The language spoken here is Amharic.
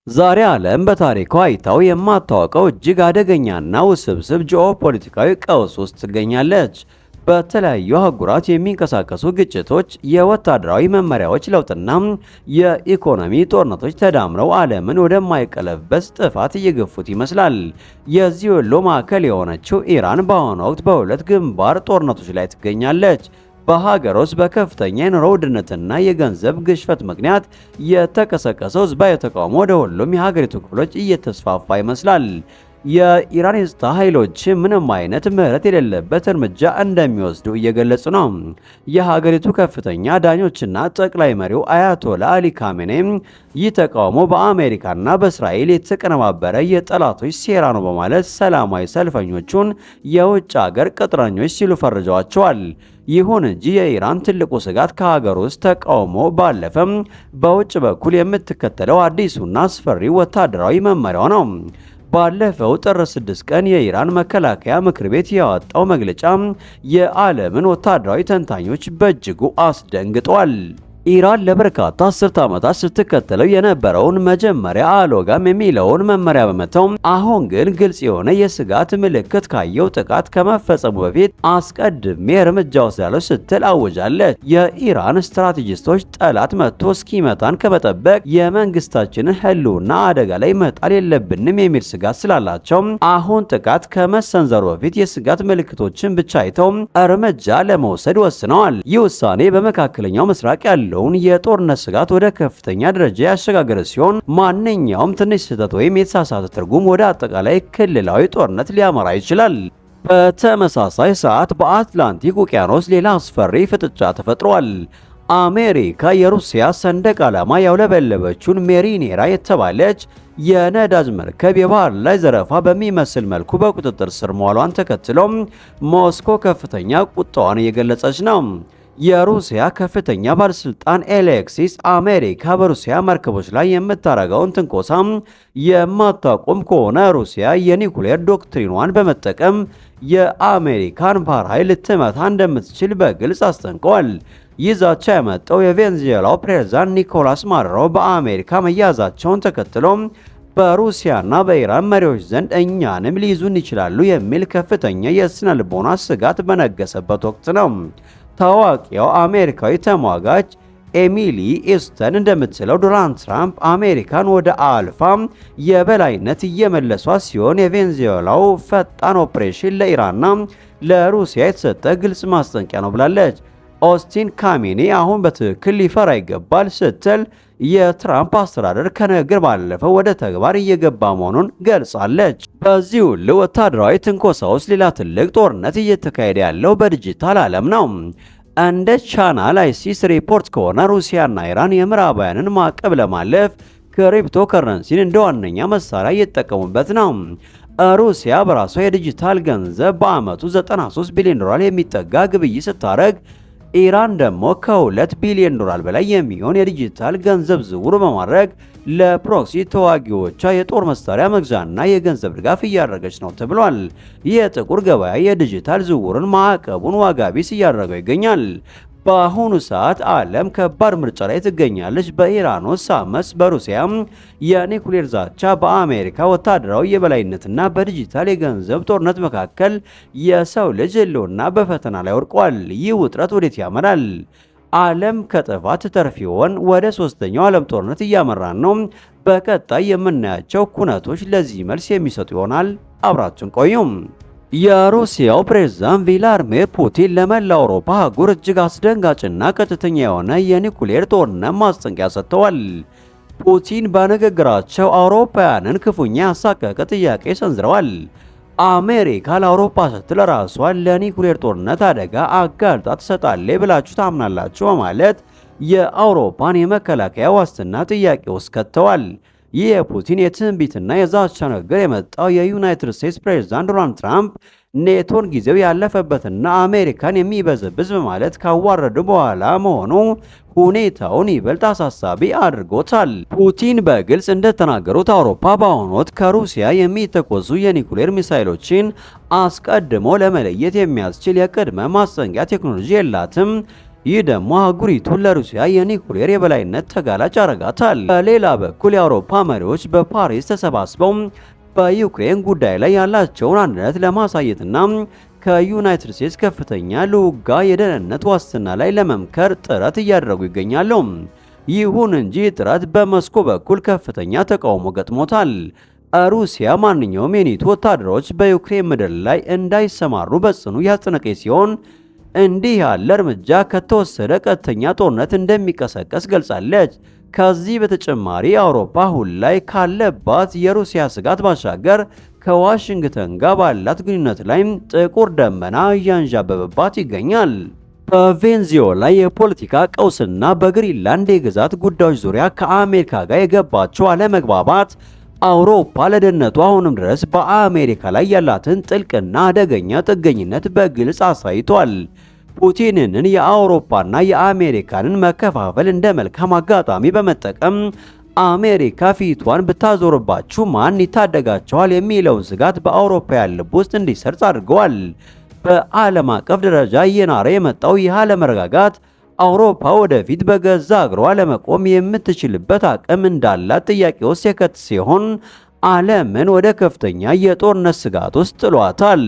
ዛሬ ዓለም በታሪኳ አይታው የማታወቀው እጅግ አደገኛና ውስብስብ ጂኦፖለቲካዊ ቀውስ ውስጥ ትገኛለች። በተለያዩ አህጉራት የሚንቀሳቀሱ ግጭቶች፣ የወታደራዊ መመሪያዎች ለውጥና የኢኮኖሚ ጦርነቶች ተዳምረው ዓለምን ወደማይቀለበስ ጥፋት እየገፉት ይመስላል። የዚህ ሁሉ ማዕከል የሆነችው ኢራን በአሁኑ ወቅት በሁለት ግንባር ጦርነቶች ላይ ትገኛለች። በሀገር ውስጥ በከፍተኛ የኑሮ ውድነትና የገንዘብ ግሽፈት ምክንያት የተቀሰቀሰው ህዝባዊ ተቃውሞ ወደ ሁሉም የሀገሪቱ ክፍሎች እየተስፋፋ ይመስላል። የኢራን የጸጥታ ኃይሎች ምንም አይነት ምህረት የሌለበት እርምጃ እንደሚወስዱ እየገለጹ ነው። የሀገሪቱ ከፍተኛ ዳኞችና ጠቅላይ መሪው አያቶላ አሊ ካሜኔ ይህ ተቃውሞ በአሜሪካና በእስራኤል የተቀነባበረ የጠላቶች ሴራ ነው በማለት ሰላማዊ ሰልፈኞቹን የውጭ ሀገር ቅጥረኞች ሲሉ ፈርጀዋቸዋል። ይሁን እንጂ የኢራን ትልቁ ስጋት ከሀገር ውስጥ ተቃውሞ ባለፈም በውጭ በኩል የምትከተለው አዲሱና አስፈሪ ወታደራዊ መመሪያው ነው። ባለፈው ጥር 6 ቀን የኢራን መከላከያ ምክር ቤት ያወጣው መግለጫ የዓለምን ወታደራዊ ተንታኞች በእጅጉ አስደንግጧል። ኢራን ለበርካታ አስርተ ዓመታት ስትከተለው የነበረውን መጀመሪያ አልወጋም የሚለውን መመሪያ በመተው አሁን ግን ግልጽ የሆነ የስጋት ምልክት ካየው ጥቃት ከመፈጸሙ በፊት አስቀድሜ እርምጃ ወስዳለሁ ስትል አውጃለች። የኢራን ስትራቴጂስቶች ጠላት መጥቶ እስኪመታን ከመጠበቅ የመንግስታችንን ሕልውና አደጋ ላይ መጣል የለብንም የሚል ስጋት ስላላቸው አሁን ጥቃት ከመሰንዘሩ በፊት የስጋት ምልክቶችን ብቻ አይተው እርምጃ ለመውሰድ ወስነዋል። ይህ ውሳኔ በመካከለኛው ምስራቅ ያለ የጦርነት ስጋት ወደ ከፍተኛ ደረጃ ያሸጋገረ ሲሆን ማንኛውም ትንሽ ስህተት ወይም የተሳሳተ ትርጉም ወደ አጠቃላይ ክልላዊ ጦርነት ሊያመራ ይችላል። በተመሳሳይ ሰዓት በአትላንቲክ ውቅያኖስ ሌላ አስፈሪ ፍጥጫ ተፈጥሯል። አሜሪካ የሩሲያ ሰንደቅ ዓላማ ያውለበለበችውን ሜሪኔራ የተባለች የነዳጅ መርከብ የባህር ላይ ዘረፋ በሚመስል መልኩ በቁጥጥር ስር መዋሏን ተከትሎም ሞስኮ ከፍተኛ ቁጣዋን እየገለጸች ነው። የሩሲያ ከፍተኛ ባለስልጣን ኤሌክሲስ አሜሪካ በሩሲያ መርከቦች ላይ የምታደርገውን ትንኮሳ የማታቆም ከሆነ ሩሲያ የኒኩሌር ዶክትሪኗን በመጠቀም የአሜሪካን ባህር ኃይል ልትመታ እንደምትችል በግልጽ አስጠንቀዋል። ይህ ዛቻ የመጣው የቬንዙዌላው ፕሬዝዳንት ኒኮላስ ማዱሮ በአሜሪካ መያዛቸውን ተከትሎ በሩሲያና በኢራን መሪዎች ዘንድ እኛንም ሊይዙን ይችላሉ የሚል ከፍተኛ የስነ ልቦና ስጋት በነገሰበት ወቅት ነው። ታዋቂው አሜሪካዊ ተሟጋች ኤሚሊ ኢስተን እንደምትለው ዶናልድ ትራምፕ አሜሪካን ወደ አልፋ የበላይነት እየመለሷት ሲሆን የቬንዙዌላው ፈጣን ኦፕሬሽን ለኢራንና ለሩሲያ የተሰጠ ግልጽ ማስጠንቀቂያ ነው ብላለች። ኦስቲን ካሜኒ አሁን በትክክል ሊፈራ ይገባል ስትል የትራምፕ አስተዳደር ከንግግር ባለፈ ወደ ተግባር እየገባ መሆኑን ገልጻለች። በዚህ ሁሉ ወታደራዊ ትንኮሳ ውስጥ ሌላ ትልቅ ጦርነት እየተካሄደ ያለው በዲጂታል ዓለም ነው። እንደ ቻናል አይሲስ ሪፖርት ከሆነ ሩሲያና ኢራን የምዕራባውያንን ማዕቀብ ለማለፍ ክሪፕቶ ከረንሲን እንደ ዋነኛ መሳሪያ እየተጠቀሙበት ነው። ሩሲያ በራሷ የዲጂታል ገንዘብ በዓመቱ $93 ቢሊዮን የሚጠጋ ግብይት ስታደርግ ኢራን ደግሞ ከ$2 ቢሊዮን በላይ የሚሆን የዲጂታል ገንዘብ ዝውውር በማድረግ ለፕሮክሲ ተዋጊዎቿ የጦር መሳሪያ መግዣና የገንዘብ ድጋፍ እያደረገች ነው ተብሏል። ይህ የጥቁር ገበያ የዲጂታል ዝውውርን ማዕቀቡን ዋጋ ቢስ እያደረገው ይገኛል። በአሁኑ ሰዓት ዓለም ከባድ ምርጫ ላይ ትገኛለች። በኢራን ውስጥ አመጽ፣ በሩሲያ የኒኩሌር ዛቻ፣ በአሜሪካ ወታደራዊ የበላይነትና በዲጂታል የገንዘብ ጦርነት መካከል የሰው ልጅ ሕልውና በፈተና ላይ ወድቋል። ይህ ውጥረት ወዴት ያመራል? ዓለም ከጥፋት ተርፍ ይሆን? ወደ ሶስተኛው ዓለም ጦርነት እያመራን ነው። በቀጣይ የምናያቸው ኩነቶች ለዚህ መልስ የሚሰጡ ይሆናል። አብራችሁን ቆዩም። የሩሲያው ፕሬዝዳንት ቭላድሚር ፑቲን ለመላው አውሮፓ አህጉር እጅግ አስደንጋጭና ቀጥተኛ የሆነ የኒኩሌር ጦርነት ማስጠንቀቂያ ሰጥተዋል። ፑቲን በንግግራቸው አውሮፓውያንን ክፉኛ ያሳቀቀ ጥያቄ ሰንዝረዋል። አሜሪካ ለአውሮፓ ስትል ራሷን ለኒኩሌር ጦርነት አደጋ አጋልጣ ትሰጣለች ብላችሁ ታምናላችሁ? በማለት የአውሮፓን የመከላከያ ዋስትና ጥያቄ ውስጥ ከተዋል። ይህ የፑቲን የትንቢትና የዛቻ ንግግር የመጣው የዩናይትድ ስቴትስ ፕሬዝዳንት ዶናልድ ትራምፕ ኔቶን ጊዜው ያለፈበትና አሜሪካን የሚበዘብዝ በማለት ካዋረዱ በኋላ መሆኑ ሁኔታውን ይበልጥ አሳሳቢ አድርጎታል። ፑቲን በግልጽ እንደተናገሩት አውሮፓ በአሁኑ ወቅት ከሩሲያ የሚተኮሱ የኒኩሌር ሚሳይሎችን አስቀድሞ ለመለየት የሚያስችል የቅድመ ማስጠንቀቂያ ቴክኖሎጂ የላትም። ይህ ደግሞ አህጉሪቱን ለሩሲያ የኒኩሌር የበላይነት ተጋላጭ ያደርጋታል። በሌላ በኩል የአውሮፓ መሪዎች በፓሪስ ተሰባስበው በዩክሬን ጉዳይ ላይ ያላቸውን አንድነት ለማሳየትና ከዩናይትድ ስቴትስ ከፍተኛ ልዑክ ጋር የደህንነት ዋስትና ላይ ለመምከር ጥረት እያደረጉ ይገኛሉ። ይሁን እንጂ ጥረት በሞስኮ በኩል ከፍተኛ ተቃውሞ ገጥሞታል። ሩሲያ ማንኛውም የኔቶ ወታደሮች በዩክሬን ምድር ላይ እንዳይሰማሩ በጽኑ ያስጠነቀቀች ሲሆን እንዲህ ያለ እርምጃ ከተወሰደ ቀጥተኛ ጦርነት እንደሚቀሰቀስ ገልጻለች። ከዚህ በተጨማሪ አውሮፓ አሁን ላይ ካለባት የሩሲያ ስጋት ባሻገር ከዋሽንግተን ጋር ባላት ግንኙነት ላይ ጥቁር ደመና እያንዣበበባት ይገኛል። በቬንዙዌላ የፖለቲካ ቀውስና በግሪንላንድ የግዛት ጉዳዮች ዙሪያ ከአሜሪካ ጋር የገባቸው አለመግባባት አውሮፓ ለደህንነቱ አሁንም ድረስ በአሜሪካ ላይ ያላትን ጥልቅና አደገኛ ጥገኝነት በግልጽ አሳይቷል። ፑቲንን የአውሮፓና የአሜሪካንን መከፋፈል እንደ መልካም አጋጣሚ በመጠቀም አሜሪካ ፊቷን ብታዞርባችሁ ማን ይታደጋቸዋል የሚለውን ስጋት በአውሮፓውያን ልብ ውስጥ እንዲሰርጽ አድርገዋል። በዓለም አቀፍ ደረጃ እየናረ የመጣው ይህ አለመረጋጋት አውሮፓ ወደፊት በገዛ እግሯ ለመቆም የምትችልበት አቅም እንዳላት ጥያቄ ውስጥ የከት ሲሆን ዓለምን ወደ ከፍተኛ የጦርነት ስጋት ውስጥ ጥሏታል።